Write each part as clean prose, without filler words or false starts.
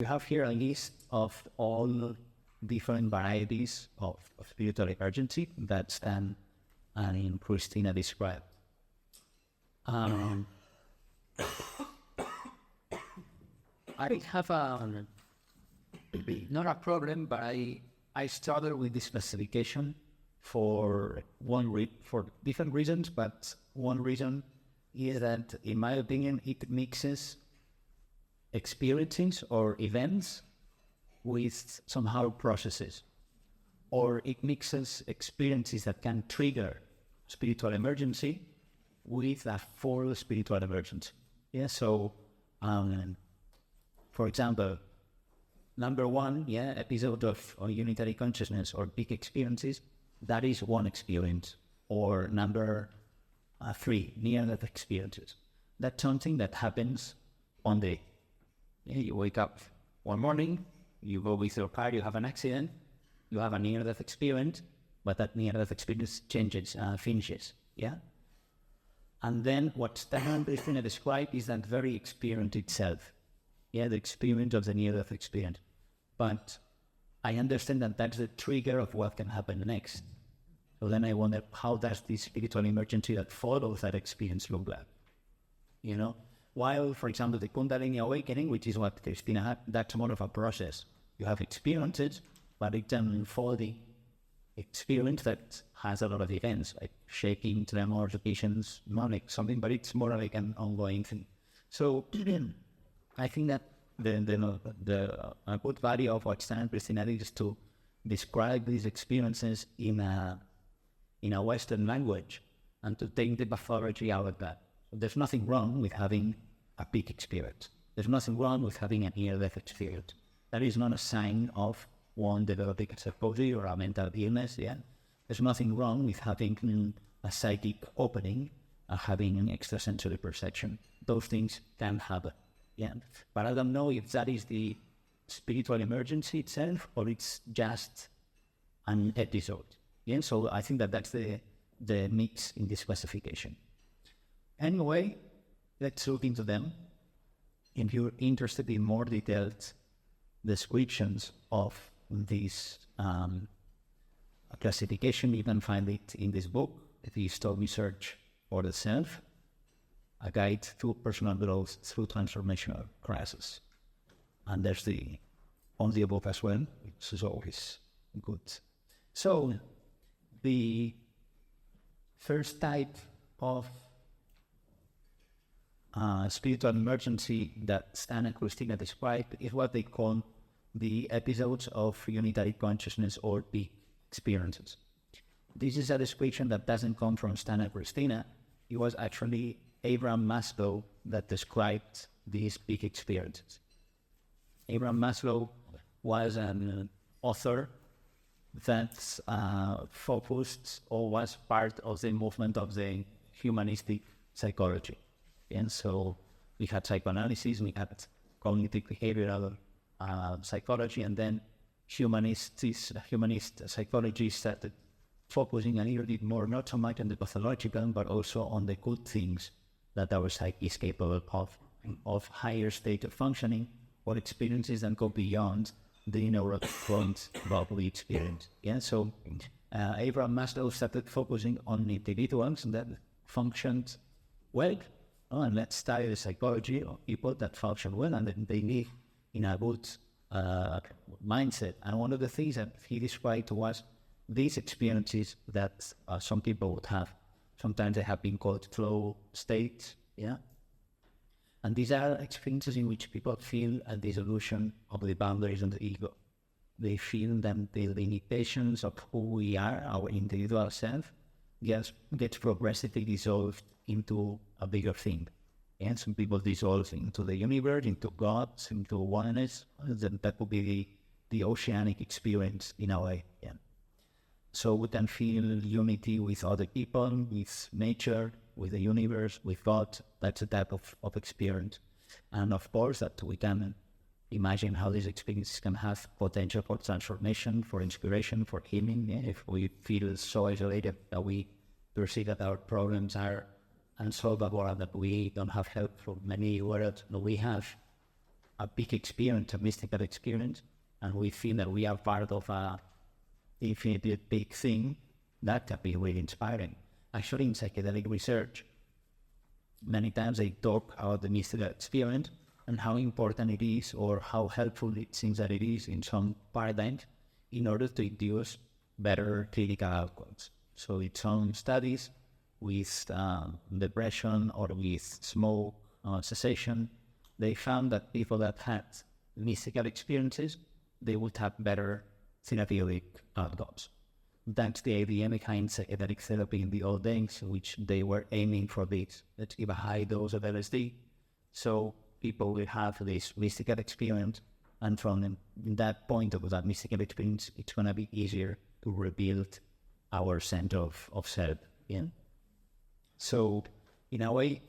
We have here a list of all different varieties of spiritual emergency that Stan and Christina described. I have not a problem, but I started with this classification for for different reasons, but one reason is that, in my opinion, it mixes experiences or events with somehow processes, or it mixes experiences that can trigger spiritual emergency with a full spiritual emergency. Yeah, so for example, number one, episode of unitary consciousness or big experiences, that is one experience. Or number three, near-death experiences. That's something that happens one day. You wake up one morning, you go with your car, you have an accident, you have a near-death experience, but that near-death experience changes, finishes, yeah? And then what Stan and Christina described is that very experience itself, the experience of the near-death experience. But I understand that that's the trigger of what can happen next. So then I wonder, how does this spiritual emergency that follows that experience look like? While, for example, the Kundalini awakening, which is what Christina had, that's more of a process. You have experiences, but it's an unfolding experience that has a lot of events, like shaking, tremors, occasions, manic, something, but it's more like an ongoing thing. So I think that the good value of what Stan and Christina did is to describe these experiences in a Western language and to take the pathology out of that. So there's nothing wrong with having a peak experience. There's nothing wrong with having a near-death experience. That is not a sign of one developing a psychosis or a mental illness. There's nothing wrong with having a psychic opening, having an extrasensory perception. Those things can happen. But I don't know if that is the spiritual emergency itself or it's just an episode. So I think that that's the mix in this classification. Anyway, let's look into them. If you're interested in more detailed descriptions of this classification, you can find it in this book, The Stone Research for the Self, A Guide to Personal Growth Through Transformational Crisis. And there's the book as well, which is always good. So, the first type of spiritual emergency that Stan and Christina described is what they call the episodes of unitary consciousness or peak experiences. This is a description that doesn't come from Stan and Christina. It was actually Abraham Maslow that described these peak experiences. Abraham Maslow was an author that focused or was part of the movement of the humanistic psychology. And so we had psychoanalysis, we had cognitive behavioral psychology, and then humanist psychology started focusing a little bit more, not so much on the pathological, but also on the good things that our psyche is capable of higher state of functioning or experiences that go beyond the neuropoint bodily experience. So Abraham Maslow started focusing on individuals that functioned well. And let's study the psychology of people that function well and that they live in a good mindset. And one of the things that he described was these experiences that some people would have. Sometimes they have been called flow states, And these are experiences in which people feel a dissolution of the boundaries of the ego. They feel that the limitations of who we are, our individual self, gets progressively dissolved into a bigger thing. And some people dissolve into the universe, into God, into oneness. That would be the oceanic experience in a way. So we can feel unity with other people, with nature, with the universe, with God. That's a type of experience. And of course that we can imagine how these experiences can have potential for transformation, for inspiration, for healing. If we feel so isolated that we perceive that our problems are unsolvable and that we don't have help from many worlds, we have a big experience, a mystical experience, and we feel that we are part of a infinite big thing, that can be really inspiring. Actually, in psychedelic research, many times they talk about the mystical experience and how important it is, or how helpful it seems that it is in some paradigms in order to induce better clinical outcomes. So in some studies with depression or with smoke cessation, they found that people that had mystical experiences, they would have better therapeutic outcomes. That's the idea behind psychedelic therapy in the old days, which they were aiming for this. Let's give a high dose of LSD, so people will have this mystical experience, and from that point of that mystical experience, it's going to be easier to rebuild our sense of self. Yeah? So, in a way,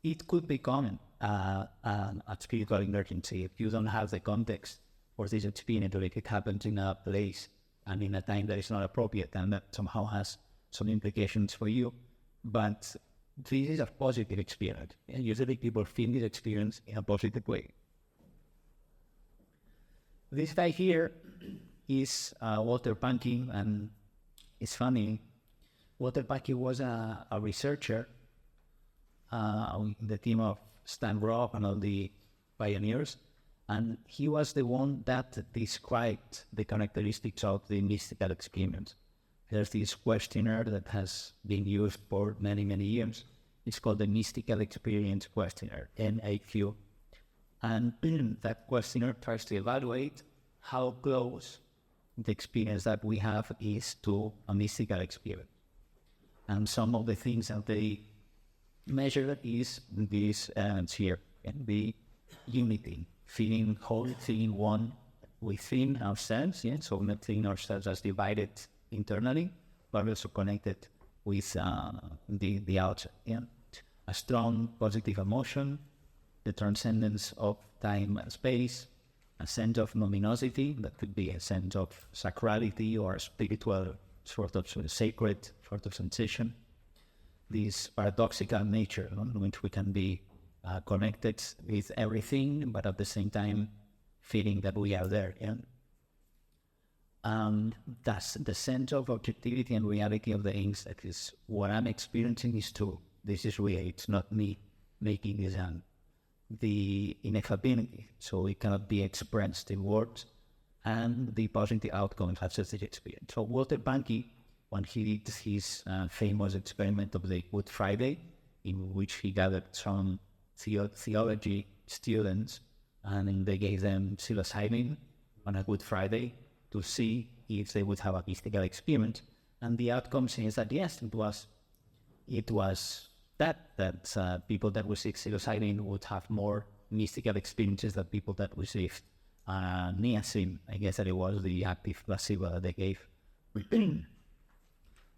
it could become a spiritual emergency if you don't have the context for this experience, or if it happens in a place and in a time that is not appropriate, and that somehow has some implications for you. But this is a positive experience, and usually people feel this experience in a positive way. This guy here is Walter Pahnke, and it's funny. Walter Pahnke was a researcher on the team of Stan Grof and all the pioneers, and he was the one that described the characteristics of the mystical experience. There's this questionnaire that has been used for many, many years. It's called the Mystical Experience Questionnaire, MAQ. And that questionnaire tries to evaluate how close the experience that we have is to a mystical experience. And some of the things that they measure is this here, and the unity, feeling whole, feeling one within ourselves, yeah? So not seeing ourselves as divided internally, but also connected with the outside. Yeah? A strong positive emotion, the transcendence of time and space, a sense of luminosity, that could be a sense of sacrality or spiritual sort of sacred sort of sensation. This paradoxical nature in which we can be connected with everything, but at the same time feeling that we are there. Yeah? That's the sense of objectivity and reality of the things. That is, what I'm experiencing is true. This is real. It's not me making this up. The ineffability, so it cannot be expressed in words, and the positive outcomes of such an experience. So Walter Pahnke, when he did his famous experiment of the Good Friday, in which he gathered some theology students, and they gave them psilocybin on a Good Friday to see if they would have a mystical experience, and the outcome is that yes, it was that people that received psilocybin would have more mystical experiences than people that received niacin. I guess that it was the active placebo that they gave.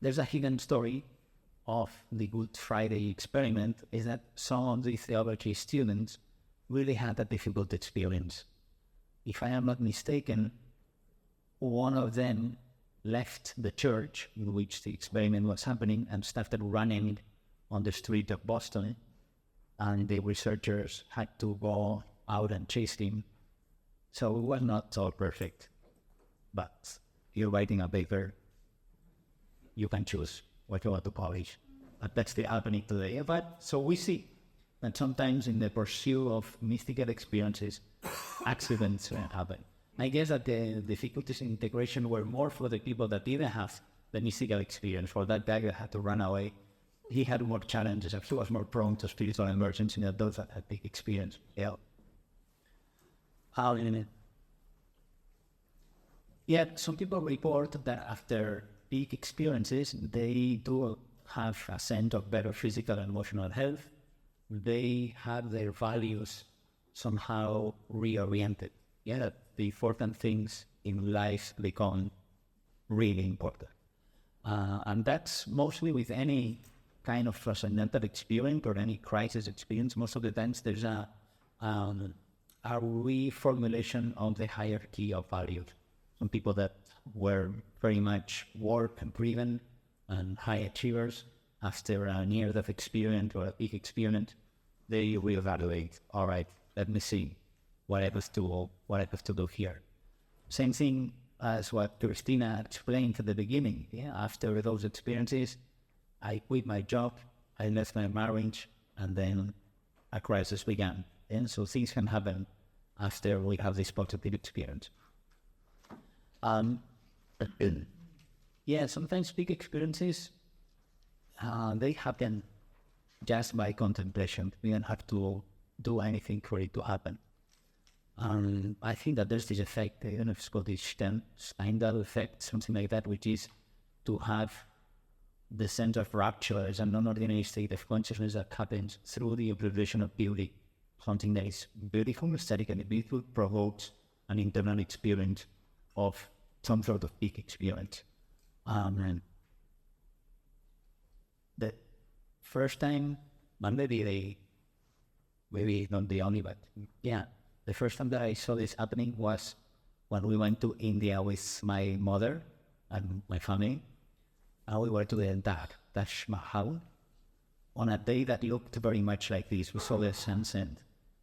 There's a hidden story of the Good Friday experiment, is that some of the theology students really had a difficult experience. If I am not mistaken, one of them left the church in which the experiment was happening and started running on the street of Boston, and the researchers had to go out and chase him. So it was not all perfect, but you're writing a paper, you can choose what you want to publish. But that's the happening today. But so we see that sometimes in the pursuit of mystical experiences, accidents happen. I guess that the difficulties in integration were more for the people that didn't have the mystical experience. For that guy that had to run away, he had more challenges, and he was more prone to spiritual emergency than those that had big experience. Yeah. Yet some people report that after big experiences, they do have a sense of better physical and emotional health. They have their values somehow reoriented. Yeah, the important things in life become really important. And that's mostly with any kind of transcendental experience or any crisis experience. Most of the times there's a reformulation of the hierarchy of values. Some people that were very much work-driven and high achievers, after a near-death experience or a big experience, they reevaluate. All right, let me see. what I have to do here. Same thing as what Christina explained at the beginning. Yeah, after those experiences, I quit my job, I left my marriage, and then a crisis began. And so things can happen after we have this positive experience. Yeah, sometimes big experiences, they happen just by contemplation. We don't have to do anything for it to happen. I think that there's this effect, I don't know if it's called the Stendhal effect, something like that, which is to have the sense of rapture as a non-ordinary state of consciousness that happens through the observation of beauty. Something that is beautiful, aesthetically beautiful, provokes an internal experience of some sort of peak experience. And the first time, and maybe not the only, but yeah, the first time that I saw this happening was when we went to India with my mother and my family, and we were to the Taj Mahal on a day that looked very much like this. We saw the sunset,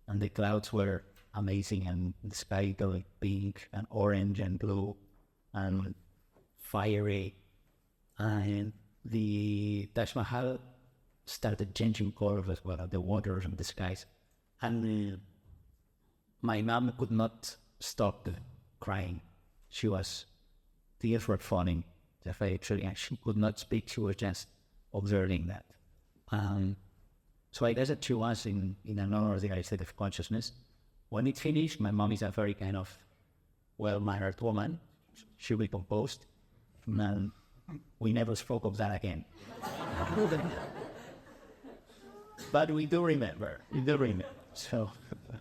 and the clouds were amazing, and the sky going pink and orange and blue and fiery, and the Taj Mahal started changing colors as well, the waters and the skies, and my mom could not stop crying. Tears were falling. Actually, and she could not speak. She was just observing that. So I guess that she was in a non-ordinary state of consciousness. When it finished, my mom is a very kind of well-mannered woman. She recomposed, and we never spoke of that again. But we do remember. So